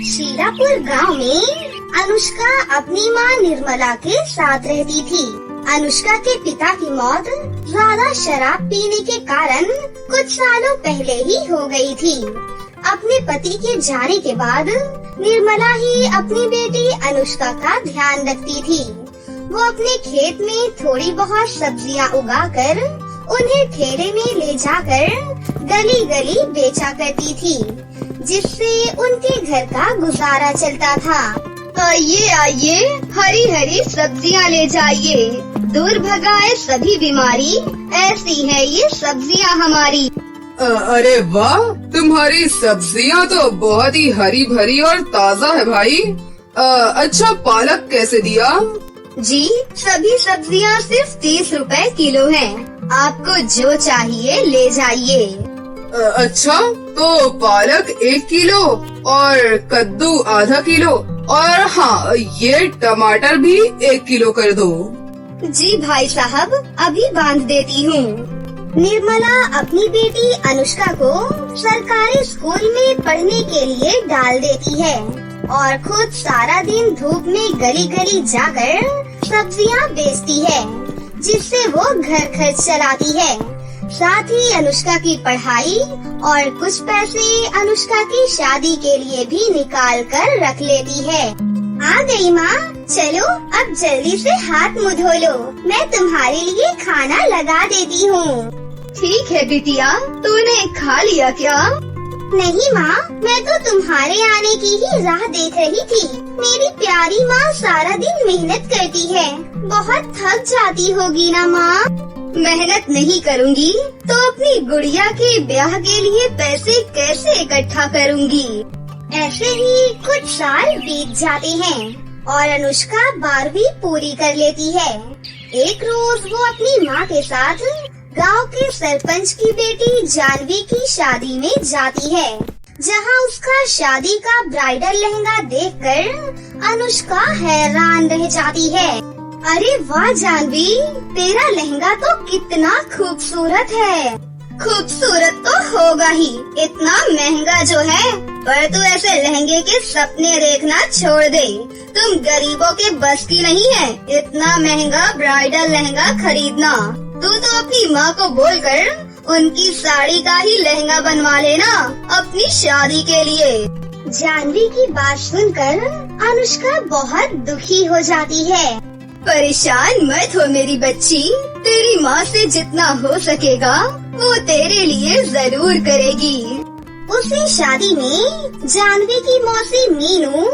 शीरापुर गांव में अनुष्का अपनी मां निर्मला के साथ रहती थी। अनुष्का के पिता की मौत ज्यादा शराब पीने के कारण कुछ सालों पहले ही हो गई थी। अपने पति के जाने के बाद निर्मला ही अपनी बेटी अनुष्का का ध्यान रखती थी। वो अपने खेत में थोड़ी बहुत सब्जियां उगाकर उन्हें ठेले में ले जाकर गली गली बेचा करती थी, जिससे उनके घर का गुजारा चलता था। आइए आइए, हरी हरी सब्जियां ले जाइए, दूर भगाए सभी बीमारी, ऐसी है ये सब्जियां हमारी। अरे वाह, तुम्हारी सब्जियां तो बहुत ही हरी भरी और ताज़ा है भाई। अच्छा, पालक कैसे दिया? जी, सभी सब्जियां सिर्फ 30 रुपए किलो हैं। आपको जो चाहिए ले जाइए। अच्छा, तो पालक 1 किलो और कद्दू आधा किलो, और हाँ, ये टमाटर भी 1 किलो कर दो। जी भाई साहब, अभी बांध देती हूँ। निर्मला अपनी बेटी अनुष्का को सरकारी स्कूल में पढ़ने के लिए डाल देती है और खुद सारा दिन धूप में गली गली जाकर सब्जियां बेचती है, जिससे वो घर खर्च चलाती है। साथ ही अनुष्का की पढ़ाई और कुछ पैसे अनुष्का की शादी के लिए भी निकाल कर रख लेती है। आ गई माँ, चलो अब जल्दी से हाथ मुँह धो लो, मैं तुम्हारे लिए खाना लगा देती हूँ। ठीक है बिटिया, तूने खा लिया क्या? नहीं माँ, मैं तो तुम्हारे आने की ही राह देख रही थी। मेरी प्यारी माँ सारा दिन मेहनत करती है, बहुत थक जाती होगी ना माँ? मेहनत नहीं करूँगी तो अपनी गुड़िया के ब्याह के लिए पैसे कैसे इकट्ठा करूँगी? ऐसे ही कुछ साल बीत जाते हैं और अनुष्का 12वीं पूरी कर लेती है। एक रोज वो अपनी माँ के साथ गांव के सरपंच की बेटी जानवी की शादी में जाती है, जहां उसका शादी का ब्राइडल लहंगा देखकर अनुष्का हैरान रह जाती है। अरे वाह जानवी, तेरा लहंगा तो कितना खूबसूरत है। खूबसूरत तो होगा ही, इतना महंगा जो है, पर तू ऐसे लहंगे के सपने देखना छोड़ दे। तुम गरीबों के बस की नहीं है इतना महंगा ब्राइडल लहंगा खरीदना। तू तो अपनी माँ को बोलकर उनकी साड़ी का ही लहंगा बनवा लेना अपनी शादी के लिए। जानवी की बात सुनकर अनुष्का बहुत दुखी हो जाती है। परेशान मत हो मेरी बच्ची, तेरी माँ से जितना हो सकेगा वो तेरे लिए जरूर करेगी। उसी शादी में जानवी की मौसी मीनू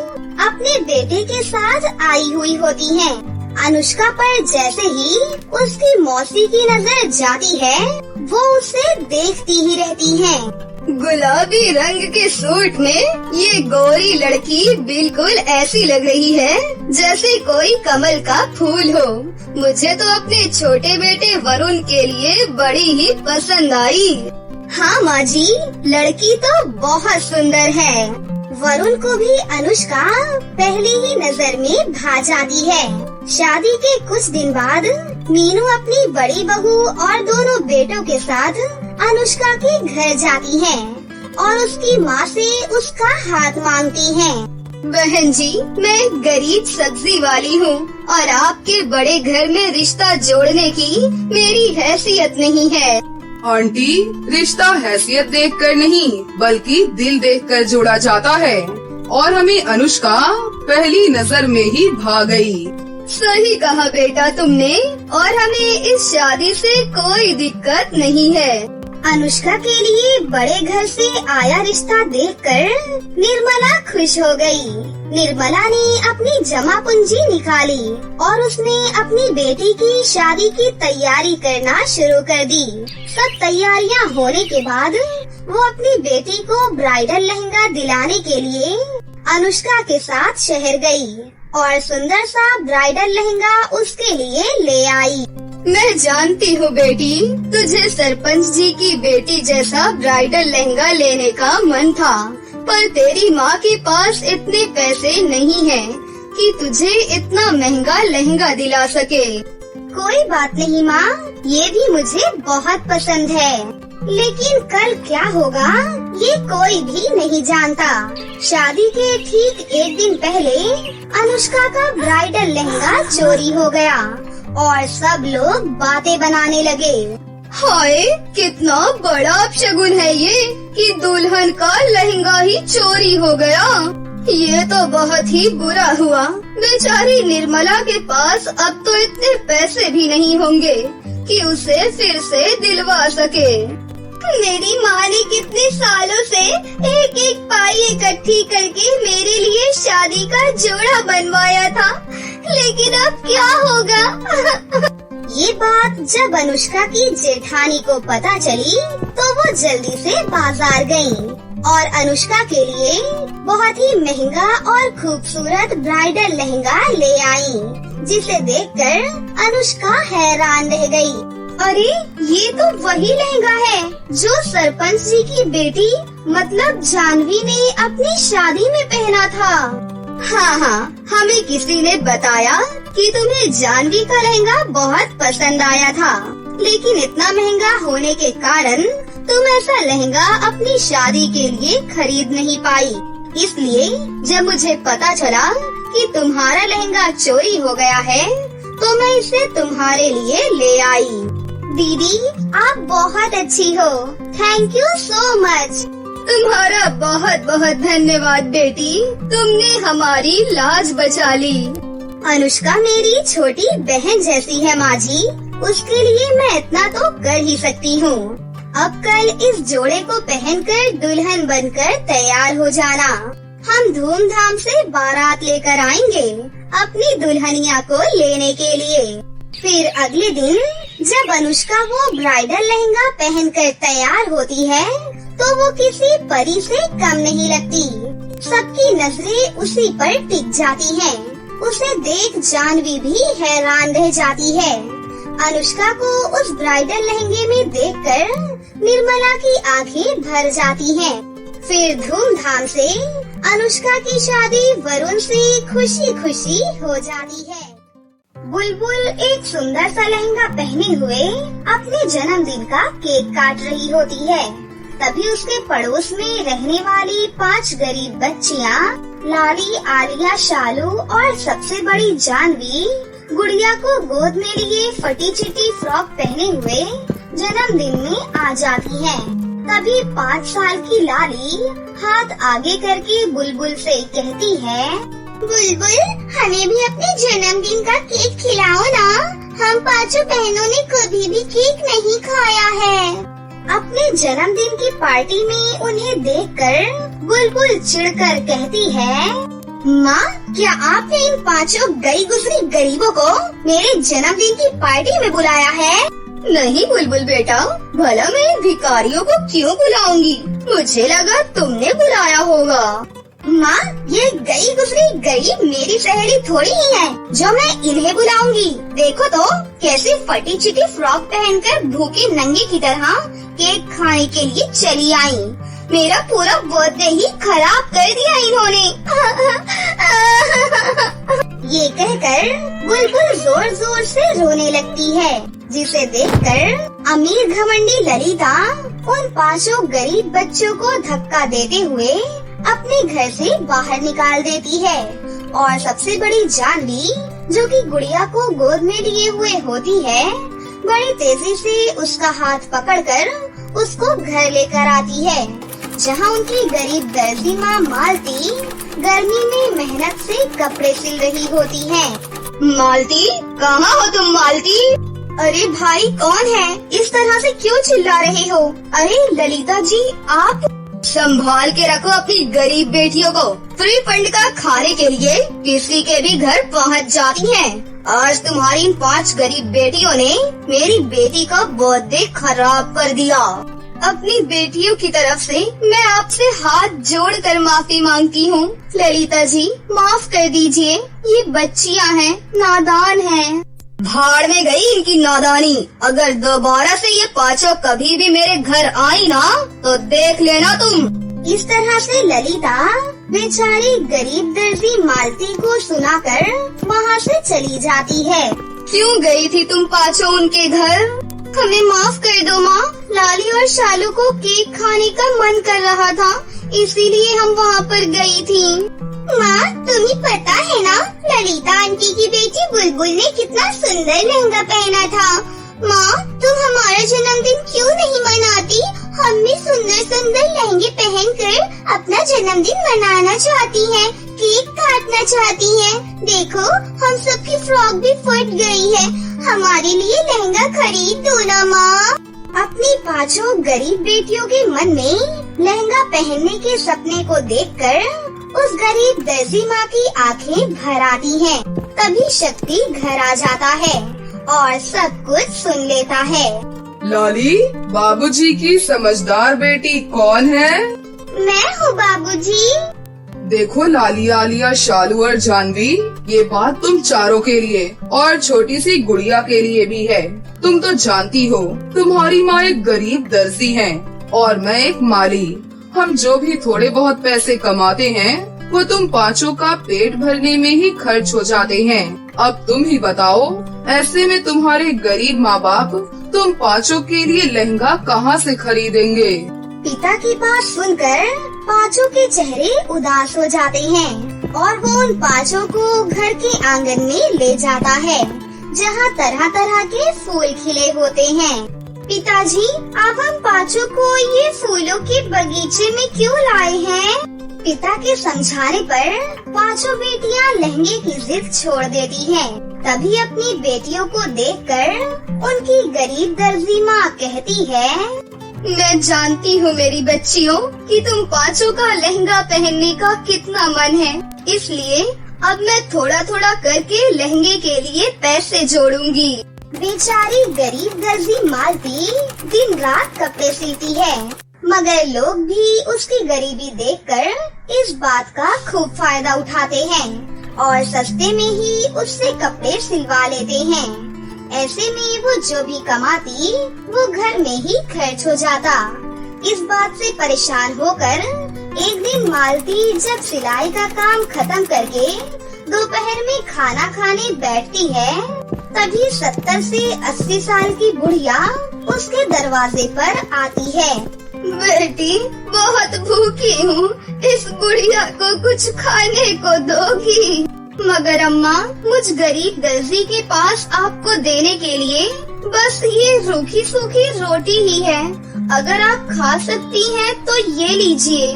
अपने बेटे के साथ आई हुई होती है। अनुष्का पर जैसे ही उसकी मौसी की नजर जाती है, वो उसे देखती ही रहती है। गुलाबी रंग के सूट में ये गोरी लड़की बिल्कुल ऐसी लग रही है जैसे कोई कमल का फूल हो। मुझे तो अपने छोटे बेटे वरुण के लिए बड़ी ही पसंद आई। हाँ माँ जी, लड़की तो बहुत सुंदर है। वरुण को भी अनुष्का पहली ही नजर में भा जाती है। शादी के कुछ दिन बाद मीनू अपनी बड़ी बहू और दोनों बेटों के साथ अनुष्का के घर जाती है और उसकी माँ से उसका हाथ मांगती है। बहन जी, मैं गरीब सब्जी वाली हूँ और आपके बड़े घर में रिश्ता जोड़ने की मेरी हैसियत नहीं है। आंटी, रिश्ता हैसियत देखकर नहीं बल्कि दिल देखकर जोड़ा जाता है, और हमें अनुष्का पहली नजर में ही भा गई। सही कहा बेटा तुमने, और हमें इस शादी से कोई दिक्कत नहीं है। अनुष्का के लिए बड़े घर से आया रिश्ता देखकर निर्मला खुश हो गई। निर्मला ने अपनी जमा पूंजी निकाली और उसने अपनी बेटी की शादी की तैयारी करना शुरू कर दी। सब तैयारियां होने के बाद वो अपनी बेटी को ब्राइडल लहंगा दिलाने के लिए अनुष्का के साथ शहर गई और सुंदर सा ब्राइडल लहंगा उसके लिए ले आई। मैं जानती हूँ बेटी, तुझे सरपंच जी की बेटी जैसा ब्राइडल लहंगा लेने का मन था, पर तेरी माँ के पास इतने पैसे नहीं हैं कि तुझे इतना महंगा लहंगा दिला सके। कोई बात नहीं माँ, ये भी मुझे बहुत पसंद है। लेकिन कल क्या होगा ये कोई भी नहीं जानता। शादी के ठीक एक दिन पहले अनुष्का का ब्राइडल लहंगा चोरी हो गया और सब लोग बातें बनाने लगे। हाय, कितना बड़ा अपशगुन है ये कि दुल्हन का लहंगा ही चोरी हो गया। ये तो बहुत ही बुरा हुआ। बेचारी निर्मला के पास अब तो इतने पैसे भी नहीं होंगे कि उसे फिर से दिलवा सके। मेरी माँ ने कितने सालों से एक एक पाई इकट्ठी करके मेरे लिए शादी का जोड़ा बनवाया था, लेकिन अब क्या होगा? ये बात जब अनुष्का की जेठानी को पता चली तो वो जल्दी से बाजार गयी और अनुष्का के लिए बहुत ही महंगा और खूबसूरत ब्राइडल लहंगा ले आई, जिसे देखकर अनुष्का हैरान रह गई। अरे ये तो वही लहंगा है जो सरपंच जी की बेटी मतलब जानवी ने अपनी शादी में पहना था। हाँ, हमें किसी ने बताया कि तुम्हें जानवी का लहंगा बहुत पसंद आया था, लेकिन इतना महंगा होने के कारण तुम ऐसा लहंगा अपनी शादी के लिए खरीद नहीं पाई। इसलिए जब मुझे पता चला कि तुम्हारा लहंगा चोरी हो गया है तो मैं इसे तुम्हारे लिए ले आई। दीदी आप बहुत अच्छी हो, थैंक यू सो मच। तुम्हारा बहुत बहुत धन्यवाद बेटी, तुमने हमारी लाज बचा ली। अनुष्का मेरी छोटी बहन जैसी है माँ जी, उसके लिए मैं इतना तो कर ही सकती हूँ। अब कल इस जोड़े को पहनकर दुल्हन बनकर तैयार हो जाना। हम धूमधाम से बारात लेकर आएंगे अपनी दुल्हनिया को लेने के लिए। फिर अगले दिन जब अनुष्का वो ब्राइडल लहंगा पहनकर तैयार होती है तो वो किसी परी से कम नहीं लगती। सबकी नजरें उसी पर टिक जाती हैं। उसे देख जानवी भी हैरान रह जाती है। अनुष्का को उस ब्राइडल लहंगे में देखकर निर्मला की आंखें भर जाती हैं। फिर धूमधाम से अनुष्का की शादी वरुण से खुशी खुशी हो जाती है। बुलबुल एक सुंदर सा लहंगा पहने हुए अपने जन्मदिन का केक काट रही होती है। तभी उसके पड़ोस में रहने वाली 5 गरीब बच्चियाँ लाली, आलिया, शालू और सबसे बड़ी जानवी गुड़िया को गोद में लिए फटी चिटी फ्रॉक पहने हुए जन्मदिन में आ जाती हैं। तभी 5 साल की लाली हाथ आगे करके बुलबुल से कहती है, बुलबुल हमें भी अपने जन्मदिन का केक खिलाओ ना, हम 5 बहनों ने कभी भी केक नहीं खाया है। अपने जन्मदिन की पार्टी में उन्हें देखकर बुलबुल चिढ़कर कहती है, माँ क्या आपने इन 5 गई गुजरी गरीबों को मेरे जन्मदिन की पार्टी में बुलाया है? नहीं बुलबुल बेटा, भला मैं इन भिखारियों को क्यों बुलाऊंगी? मुझे लगा तुमने बुलाया होगा। माँ ये गई गुजरी गरीब मेरी सहेली थोड़ी ही है जो मैं इन्हें बुलाऊंगी। देखो तो कैसे फटी चिटी फ्रॉक पहनकर भूखी नंगी की तरह केक खाने के लिए चली आई। मेरा पूरा बर्थडे ही खराब कर दिया इन्होंने। ये कहकर बुलबुल जोर जोर से रोने लगती है, जिसे देखकर अमीर घमंडी ललिता उन 5 गरीब बच्चों को धक्का देते हुए अपने घर से बाहर निकाल देती है और सबसे बड़ी जानवी जो कि गुड़िया को गोद में लिए हुए होती है, बड़ी तेजी से उसका हाथ पकड़कर उसको घर लेकर आती है, जहाँ उनकी गरीब दर्जी माँ मालती गर्मी में मेहनत से कपड़े सिल रही होती है। मालती, कहाँ हो तुम मालती? अरे भाई कौन है? इस तरह से क्यों चिल्ला रहे हो? अरे ललिता जी, आप संभाल के रखो अपनी गरीब बेटियों को। फ्री फंड का खाने के लिए किसी के भी घर पहुंच जाती हैं। आज तुम्हारी इन 5 गरीब बेटियों ने मेरी बेटी का बर्थडे खराब कर दिया। अपनी बेटियों की तरफ से मैं आपसे हाथ जोड़कर माफी मांगती हूँ। ललिता जी माफ कर दीजिए, ये बच्चियाँ हैं, नादान हैं। भाड़ में गई इनकी नादानी। अगर दोबारा से ये 5 कभी भी मेरे घर आई ना तो देख लेना तुम। इस तरह से ललिता बेचारी गरीब दर्जी मालती को सुनाकर वहाँ से चली जाती है। क्यों गई थी तुम 5 उनके घर? हमें माफ कर दो माँ। लाली और शालू को केक खाने का मन कर रहा था, इसीलिए हम वहाँ पर गई थी। माँ, तुम्हें पता है ना, ललिता आंटी की बेटी बुलबुल ने कितना सुंदर लहंगा पहना था। माँ, तुम हमारा जन्मदिन क्यों नहीं मनाती? हम भी सुंदर सुंदर लहंगे पहनकर अपना जन्मदिन मनाना चाहती हैं, केक काटना चाहती हैं। देखो, हम सबकी फ्रॉक भी फट गई है, हमारे लिए लहंगा खरीद दो ना माँ। अपनी पांचों गरीब बेटियों के मन में लहंगा पहनने के सपने को देखकर उस गरीब दर्जी माँ की आंखें भर आती हैं। तभी शक्ति घर आ जाता है और सब कुछ सुन लेता है। लाली, बाबूजी की समझदार बेटी कौन है? मैं हूँ बाबूजी। देखो लाली, आलिया, शालू और जानवी, ये बात तुम चारों के लिए और छोटी सी गुड़िया के लिए भी है। तुम तो जानती हो, तुम्हारी माँ एक गरीब दर्जी है और मैं एक माली। हम जो भी थोड़े बहुत पैसे कमाते हैं वो तुम पाँचों का पेट भरने में ही खर्च हो जाते हैं। अब तुम ही बताओ, ऐसे में तुम्हारे गरीब माँ बाप तुम पाँचों के लिए लहंगा कहाँ से खरीदेंगे? पिता की बात सुनकर पाँचों के चेहरे उदास हो जाते हैं और वो उन पाँचों को घर के आंगन में ले जाता है, जहाँ तरह तरह के फूल खिले होते हैं। पिताजी, आप हम पाँचों को ये फूलों के बगीचे में क्यों लाए हैं? पिता के समझाने पर पाँचों बेटियाँ लहंगे की जिद छोड़ देती हैं। तभी अपनी बेटियों को देखकर उनकी गरीब दर्जी माँ कहती है, मैं जानती हूँ मेरी बच्चियों कि तुम पाँचों का लहंगा पहनने का कितना मन है, इसलिए अब मैं थोड़ा थोड़ा करके लहंगे के लिए पैसे जोड़ूंगी। बेचारी गरीब दर्जी मालती दिन रात कपड़े सीती है, मगर लोग भी उसकी गरीबी देखकर इस बात का खूब फायदा उठाते हैं और सस्ते में ही उससे कपड़े सिलवा लेते हैं। ऐसे में वो जो भी कमाती वो घर में ही खर्च हो जाता। इस बात से परेशान होकर एक दिन मालती जब सिलाई का काम खत्म करके दोपहर में खाना खाने बैठती है, तभी 70 से 80 साल की बुढ़िया उसके दरवाजे पर आती है। बेटी, बहुत भूखी हूँ, इस बुढ़िया को कुछ खाने को दोगी? मगर अम्मा, मुझ गरीब दर्जी के पास आपको देने के लिए बस ये रूखी सूखी रोटी ही है, अगर आप खा सकती हैं तो ये लीजिए।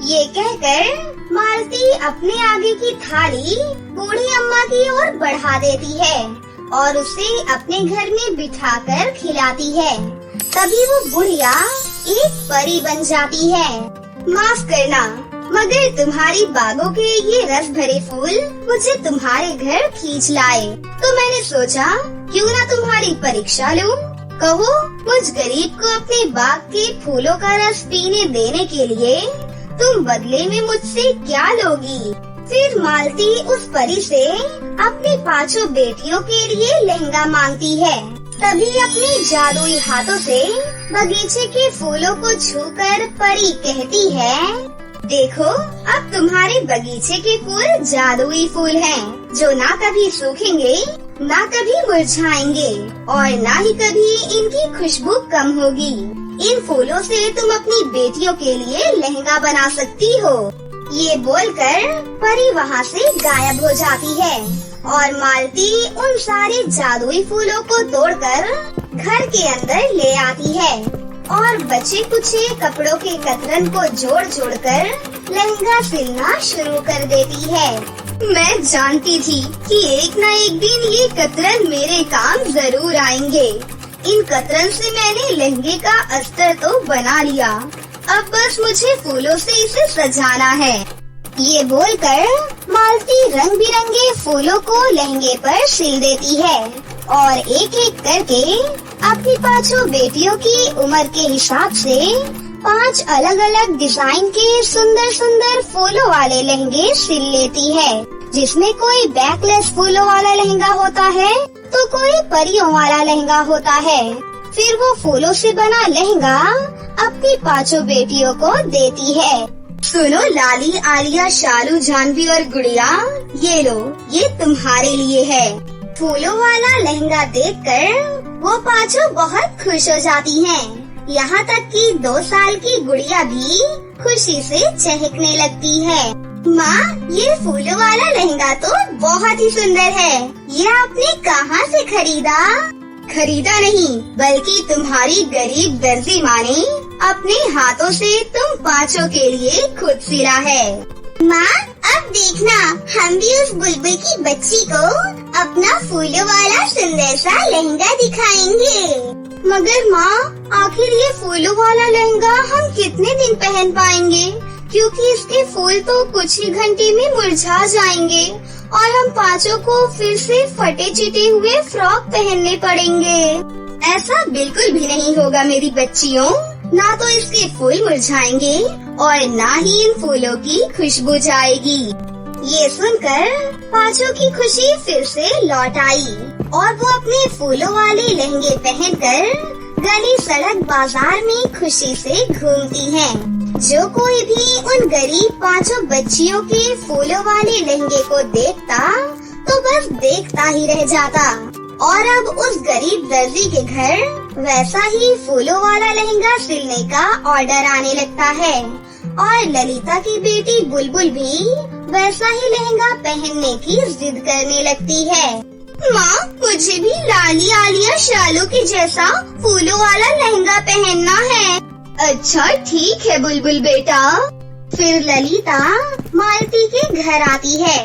ये कहकर मालती अपने आगे की थाली बूढ़ी अम्मा की ओर बढ़ा देती है और उसे अपने घर में बिठाकर खिलाती है। तभी वो बुढ़िया एक परी बन जाती है। माफ करना, मगर तुम्हारी बागों के ये रस भरे फूल मुझे तुम्हारे घर खींच लाए, तो मैंने सोचा क्यों ना तुम्हारी परीक्षा लूं। कहो, मुझ गरीब को अपने बाग के फूलों का रस पीने देने के लिए तुम बदले में मुझसे क्या लोगी? फिर मालती उस परी से अपनी पांचों बेटियों के लिए लहंगा मांगती है। तभी अपने जादुई हाथों से बगीचे के फूलों को छूकर परी कहती है, देखो, अब तुम्हारे बगीचे के फूल जादुई फूल हैं, जो ना कभी सूखेंगे, ना कभी मुरझाएंगे और ना ही कभी इनकी खुशबू कम होगी। इन फूलों से तुम अपनी बेटियों के लिए लहंगा बना सकती हो। ये बोलकर परी वहाँ से गायब हो जाती है और मालती उन सारे जादुई फूलों को तोड़कर घर के अंदर ले आती है और बचे कुचे कपड़ों के कतरन को जोड़ जोड़कर लहंगा सिलना शुरू कर देती है। मैं जानती थी कि एक न एक दिन ये कतरन मेरे काम जरूर आएंगे। इन कतरन से मैंने लहंगे का अस्तर तो बना लिया, अब बस मुझे फूलों से इसे सजाना है। ये बोलकर मालती रंग बिरंगे फूलों को लहंगे पर सिल देती है और एक एक करके अपनी पांचों बेटियों की उम्र के हिसाब से 5 अलग अलग डिजाइन के सुंदर सुंदर फूलों वाले लहंगे सिल लेती है, जिसमें कोई बैकलेस फूलों वाला लहंगा होता है तो कोई परियों वाला लहंगा होता है। फिर वो फूलों से बना लहंगा अपनी पांचों बेटियों को देती है। सुनो लाली, आलिया, शालू, जानवी और गुड़िया, ये लो, ये तुम्हारे लिए है। फूलों वाला लहंगा देखकर वो पांचों बहुत खुश हो जाती हैं। यहाँ तक कि 2 साल की गुड़िया भी खुशी से चहकने लगती है। माँ, ये फूलों वाला लहंगा तो बहुत ही सुंदर है। ये आपने कहाँ से खरीदा? खरीदा नहीं, बल्कि तुम्हारी गरीब दर्जी माँ ने अपने हाथों से तुम पांचों के लिए खुद सिला है। माँ, अब देखना, हम भी उस बुलबुल की बच्ची को अपना फूलों वाला सुंदर सा लहंगा दिखाएंगे। मगर माँ, आखिर ये फूलों वाला लहंगा हम कितने दिन पहन पाएंगे? क्योंकि इसके फूल तो कुछ ही घंटे में मुरझा जाएंगे और हम पांचों को फिर से फटे चिटे हुए फ्रॉक पहनने पड़ेंगे। ऐसा बिल्कुल भी नहीं होगा मेरी बच्चियों। ना तो इसके फूल मुरझाएंगे और ना ही इन फूलों की खुशबू जाएगी। ये सुनकर पांचों की खुशी फिर से लौट आई और वो अपने फूलों वाले लहंगे पहनकर गली सड़क बाजार में खुशी से घूमती हैं। जो कोई भी उन गरीब पांचों बच्चियों के फूलों वाले लहंगे को देखता तो बस देखता ही रह जाता। और अब उस गरीब दर्जी के घर वैसा ही फूलों वाला लहंगा सिलने का ऑर्डर आने लगता है और ललिता की बेटी बुलबुल भी वैसा ही लहंगा पहनने की जिद करने लगती है। माँ, मुझे भी लाली आलिया शालू के जैसा फूलों वाला लहंगा पहनना है। अच्छा ठीक है बुलबुल बेटा। फिर ललिता मालती के घर आती है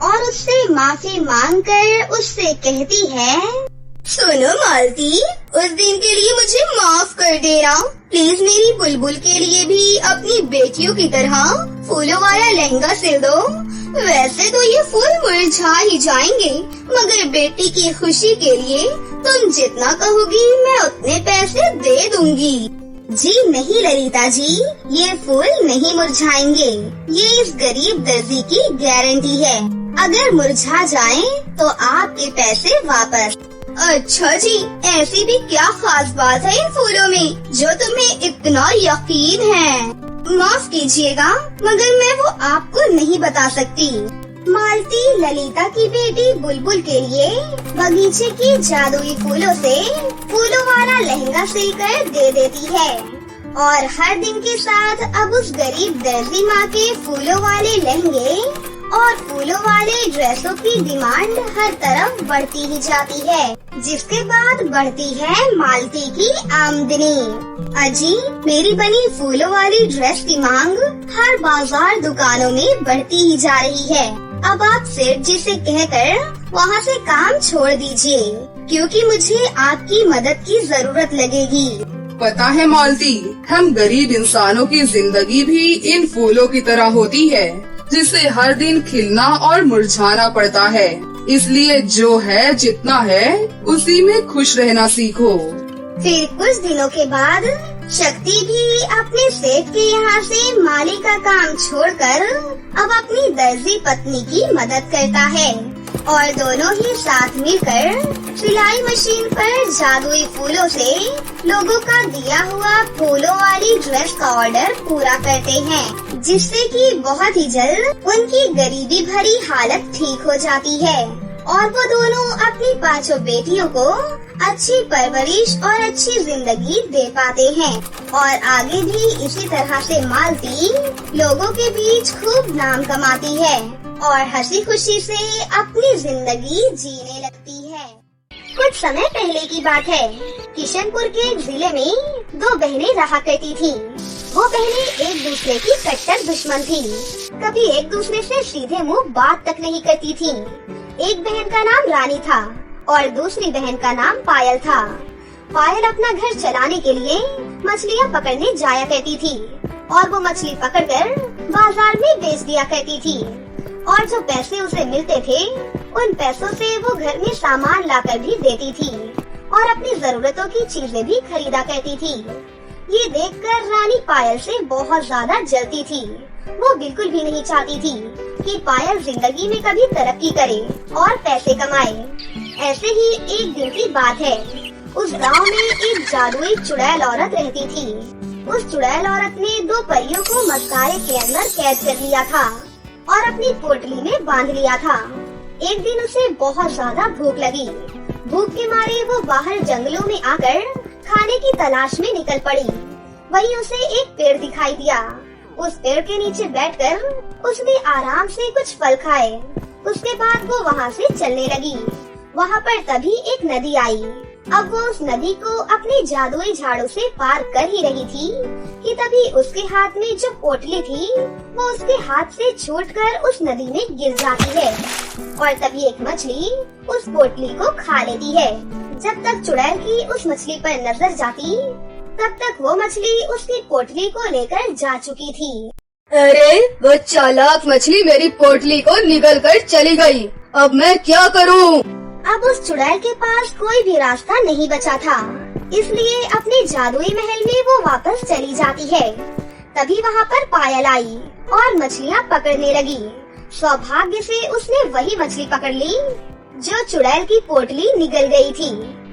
और उससे माफी मांगकर उससे कहती है, सुनो मालती, उस दिन के लिए मुझे माफ कर देना। प्लीज मेरी बुलबुल के लिए भी अपनी बेटियों की तरह फूलों वाला लहंगा सिल दो। वैसे तो ये फूल मुरझा ही जाएंगे, मगर बेटी की खुशी के लिए तुम जितना कहोगी मैं उतने पैसे दे दूंगी। जी नहीं ललिता जी, ये फूल नहीं मुरझाएंगे। ये इस गरीब दर्जी की गारंटी है। अगर मुरझा जाएं तो आपके पैसे वापस। अच्छा जी, ऐसी भी क्या खास बात है इन फूलों में जो तुम्हें इतना यकीन है? माफ कीजिएगा, मगर मैं वो आपको नहीं बता सकती। मालती ललिता की बेटी बुलबुल के लिए बगीचे के जादुई फूलों से फूलों वाला लहंगा सिलकर दे देती है और हर दिन के साथ अब उस गरीब दर्जी माँ के फूलों वाले लहंगे और फूलों वाले ड्रेसों की डिमांड हर तरफ बढ़ती ही जाती है, जिसके बाद बढ़ती है मालती की आमदनी। अजी, मेरी बनी फूलों वाली ड्रेस की मांग हर बाजार दुकानों में बढ़ती ही जा रही है। अब आप सेठ जी से कहकर वहाँ से काम छोड़ दीजिए, क्योंकि मुझे आपकी मदद की जरूरत लगेगी। पता है मालती, हम गरीब इंसानों की जिंदगी भी इन फूलों की तरह होती है, जिसे हर दिन खिलना और मुरझाना पड़ता है। इसलिए जो है जितना है उसी में खुश रहना सीखो। फिर कुछ दिनों के बाद शक्ति भी अपने सेठ के यहाँ से माली का काम छोड़कर अब अपनी दर्जी पत्नी की मदद करता है और दोनों ही साथ मिलकर सिलाई मशीन पर जादुई फूलों से लोगों का दिया हुआ फूलों वाली ड्रेस का ऑर्डर पूरा करते हैं, जिससे कि बहुत ही जल्द उनकी गरीबी भरी हालत ठीक हो जाती है और वो दोनों अपनी पांचों बेटियों को अच्छी परवरिश और अच्छी जिंदगी दे पाते हैं और आगे भी इसी तरह से मालती लोगों के बीच खूब नाम कमाती है और हंसी खुशी से अपनी जिंदगी जीने लगती है। कुछ समय पहले की बात है। किशनपुर के एक जिले में 2 बहनें रहा करती थीं। वो बहनें एक दूसरे की कट्टर दुश्मन थीं। कभी एक दूसरे से सीधे मुंह बात तक नहीं करती थीं। एक बहन का नाम रानी था और दूसरी बहन का नाम पायल था। पायल अपना घर चलाने के लिए मछलियाँ पकड़ने जाया करती थी और वो मछली पकड़कर बाजार में बेच दिया करती थी और जो पैसे उसे मिलते थे उन पैसों से वो घर में सामान लाकर भी देती थी और अपनी जरूरतों की चीजें भी खरीदा करती थी। ये देखकर रानी पायल से बहुत ज्यादा जलती थी। वो बिल्कुल भी नहीं चाहती थी कि पायल जिंदगी में कभी तरक्की करे और पैसे कमाए। ऐसे ही एक दिन की बात है। उस गांव में एक जादुई चुड़ैल औरत रहती थी। उस चुड़ैल औरत ने 2 परियों को मस्कारे के अंदर कैद कर लिया था और अपनी पोटली में बांध लिया था। एक दिन उसे बहुत ज्यादा भूख लगी भूख के मारे वो बाहर जंगलों में आकर खाने की तलाश में निकल पड़ी। वहीं उसे एक पेड़ दिखाई दिया। उस पेड़ के नीचे बैठकर उसने आराम से कुछ फल खाए। उसके बाद वो वहाँ से चलने लगी। वहाँ पर तभी एक नदी आई। अब वो उस नदी को अपने जादुई झाड़ू से पार कर ही रही थी कि तभी उसके हाथ में जो पोटली थी वो उसके हाथ से छूटकर उस नदी में गिर जाती है और तभी एक मछली उस पोटली को खा लेती है। जब तक चुड़ैल की उस मछली पर नजर जाती तब तक वो मछली उसकी पोटली को लेकर जा चुकी थी। अरे वो चालाक मछली मेरी पोटली को निगल कर चली गई। अब मैं क्या करूं? अब उस चुड़ैल के पास कोई भी रास्ता नहीं बचा था, इसलिए अपने जादुई महल में वो वापस चली जाती है। तभी वहाँ पर पायल आई और मछलियाँ पकड़ने लगी। सौभाग्य से उसने वही मछली पकड़ ली जो चुड़ैल की पोटली निगल गई थी।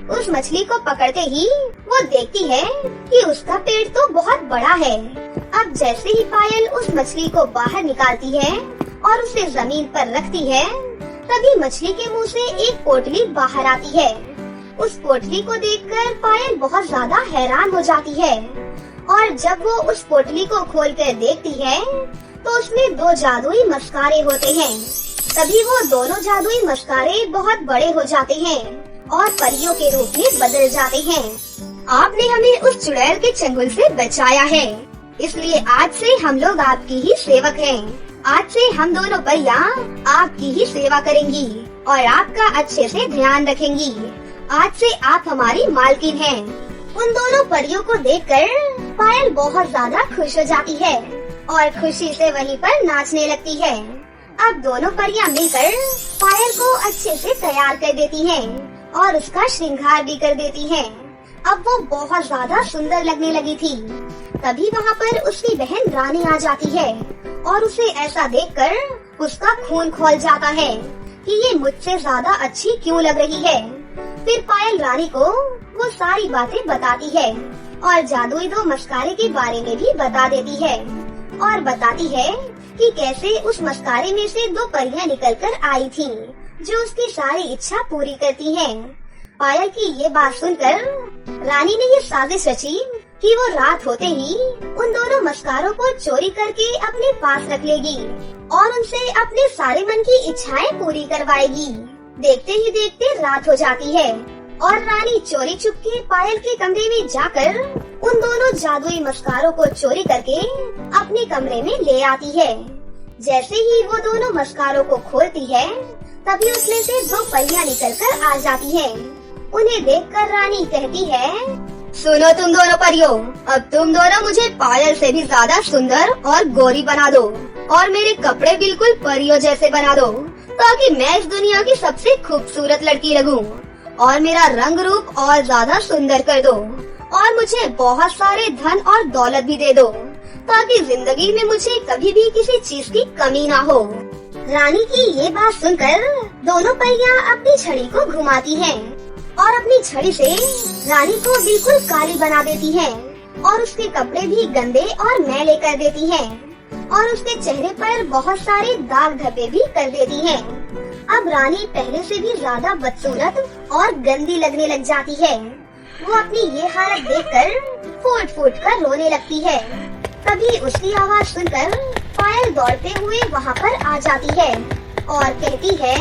उस मछली को पकड़ते ही वो देखती है कि उसका पेट तो बहुत बड़ा है। अब जैसे ही पायल उस मछली को बाहर निकालती है और उसे जमीन पर रखती है तभी मछली के मुंह से एक पोटली बाहर आती है। उस पोटली को देखकर पायल बहुत ज्यादा हैरान हो जाती है और जब वो उस पोटली को खोलकर देखती है तो उसमें 2 जादुई मस्कारे होते हैं। तभी वो दोनों जादुई मस्कारे बहुत बड़े हो जाते हैं और परियों के रूप में बदल जाते हैं। आपने हमें उस चुड़ैल के चंगुल से बचाया है, इसलिए आज से हम लोग आपकी ही सेवक हैं। आज से हम दोनों परियां आपकी ही सेवा करेंगी और आपका अच्छे से ध्यान रखेंगी। आज से आप हमारी मालकिन हैं। उन दोनों परियों को देखकर पायल बहुत ज्यादा खुश हो जाती है और खुशी से वहीं पर नाचने लगती है। अब दोनों परियां मिलकर पायल को अच्छे से तैयार कर देती हैं और उसका श्रृंगार भी कर देती हैं। अब वो बहुत ज्यादा सुंदर लगने लगी थी। तभी वहाँ पर उसकी बहन रानी आ जाती है और उसे ऐसा देखकर उसका खून खौल जाता है कि ये मुझसे ज्यादा अच्छी क्यों लग रही है। फिर पायल रानी को वो सारी बातें बताती है और जादुई 2 मस्कारे के बारे में भी बता देती है और बताती है कि कैसे उस मस्कारे में से 2 परियां निकलकर आई थीं, जो उसकी सारी इच्छा पूरी करती हैं। पायल की ये बात सुनकर रानी ने ये साजिश रची कि वो रात होते ही उन दोनों मस्कारों को चोरी करके अपने पास रख लेगी और उनसे अपने सारे मन की इच्छाएं पूरी करवाएगी। देखते ही देखते रात हो जाती है और रानी चोरी चुपके पायल के कमरे में जाकर उन दोनों जादुई मस्कारों को चोरी करके अपने कमरे में ले आती है। जैसे ही वो दोनों मस्कारों को खोलती है तभी उसमें से 2 परियां निकलकर आ जाती हैं। उन्हें देखकर रानी कहती है, सुनो तुम दोनों परियों, अब तुम दोनों मुझे पायल से भी ज्यादा सुंदर और गोरी बना दो और मेरे कपड़े बिल्कुल परियों जैसे बना दो ताकि मैं इस दुनिया की सबसे खूबसूरत लड़की लगूं और मेरा रंग रूप और ज्यादा सुंदर कर दो और मुझे बहुत सारे धन और दौलत भी दे दो ताकि जिंदगी में मुझे कभी भी किसी चीज की कमी ना हो। रानी की ये बात सुनकर दोनों परियां अपनी छड़ी को घुमाती हैं और अपनी छड़ी से रानी को बिल्कुल काली बना देती हैं और उसके कपड़े भी गंदे और मैले कर देती हैं और उसके चेहरे पर बहुत सारे दाग धब्बे भी कर देती हैं। अब रानी पहले से भी ज्यादा बदसूरत और गंदी लगने लग जाती है। वो अपनी ये हालत देखकर फूट फूट कर रोने लगती है। तभी उसकी आवाज सुनकर पायल दौड़ते हुए वहाँ पर आ जाती है और कहती है,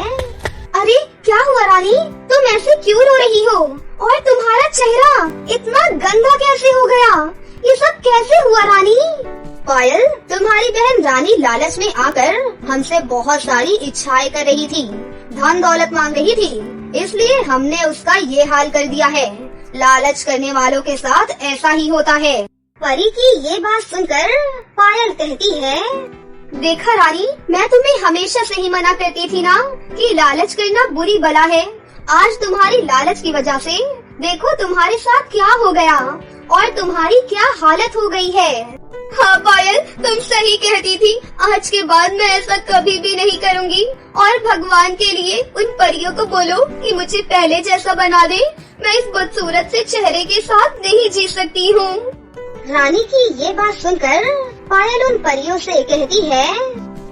अरे क्या हुआ रानी, तुम ऐसे क्यों रो रही हो और तुम्हारा चेहरा इतना गंदा कैसे हो गया? ये सब कैसे हुआ रानी? पायल, तुम्हारी बहन रानी लालच में आकर हमसे बहुत सारी इच्छाएं कर रही थी, धन दौलत मांग रही थी, इसलिए हमने उसका ये हाल कर दिया है। लालच करने वालों के साथ ऐसा ही होता है। परी की ये बात सुनकर पायल कहती है, देखा रानी, मैं तुम्हें हमेशा से ही मना करती थी ना कि लालच करना बुरी बला है। आज तुम्हारी लालच की वजह से देखो तुम्हारे साथ क्या हो गया और तुम्हारी क्या हालत हो गई है। हाँ पायल, तुम सही कहती थी। आज के बाद मैं ऐसा कभी भी नहीं करूँगी और भगवान के लिए उन परियों को बोलो कि मुझे पहले जैसा बना दे। मैं इस बदसूरत से चेहरे के साथ नहीं जी सकती हूँ। रानी की ये बात सुनकर पायल उन परियों से कहती है,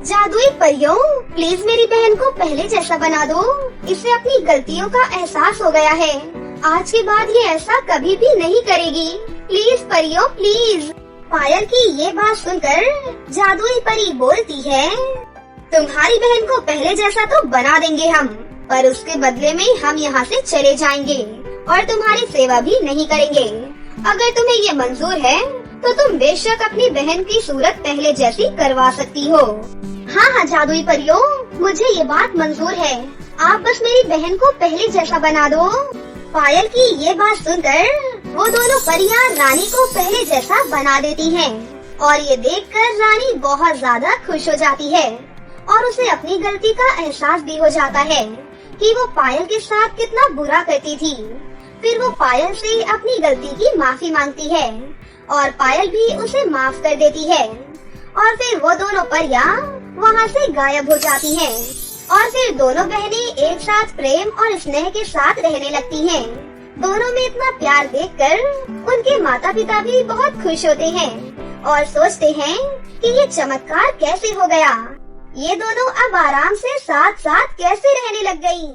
जादुई परियों, प्लीज मेरी बहन को पहले जैसा बना दो। इसे अपनी गलतियों का एहसास हो गया है। आज के बाद ये ऐसा कभी भी नहीं करेगी। प्लीज परियों, प्लीज। पायल की ये बात सुनकर जादुई परी बोलती है, तुम्हारी बहन को पहले जैसा तो बना देंगे हम, पर उसके बदले में हम यहाँ से चले जाएंगे और तुम्हारी सेवा भी नहीं करेंगे। अगर तुम्हें ये मंजूर है तो तुम बेशक अपनी बहन की सूरत पहले जैसी करवा सकती हो। हाँ हाँ जादुई परियों, मुझे ये बात मंजूर है। आप बस मेरी बहन को पहले जैसा बना दो। पायल की ये बात सुनकर वो दोनों परियां रानी को पहले जैसा बना देती हैं और ये देखकर रानी बहुत ज्यादा खुश हो जाती है और उसे अपनी गलती का एहसास भी हो जाता है कि वो पायल के साथ कितना बुरा करती थी। फिर वो पायल से अपनी गलती की माफी मांगती है और पायल भी उसे माफ कर देती है और फिर वो दोनों परियां वहाँ से गायब हो जाती हैं और फिर दोनों बहनें एक साथ प्रेम और स्नेह के साथ रहने लगती हैं। दोनों में इतना प्यार देखकर उनके माता पिता भी बहुत खुश होते हैं और सोचते हैं कि ये चमत्कार कैसे हो गया। ये दोनों अब आराम से साथ साथ कैसे रहने लग गयी।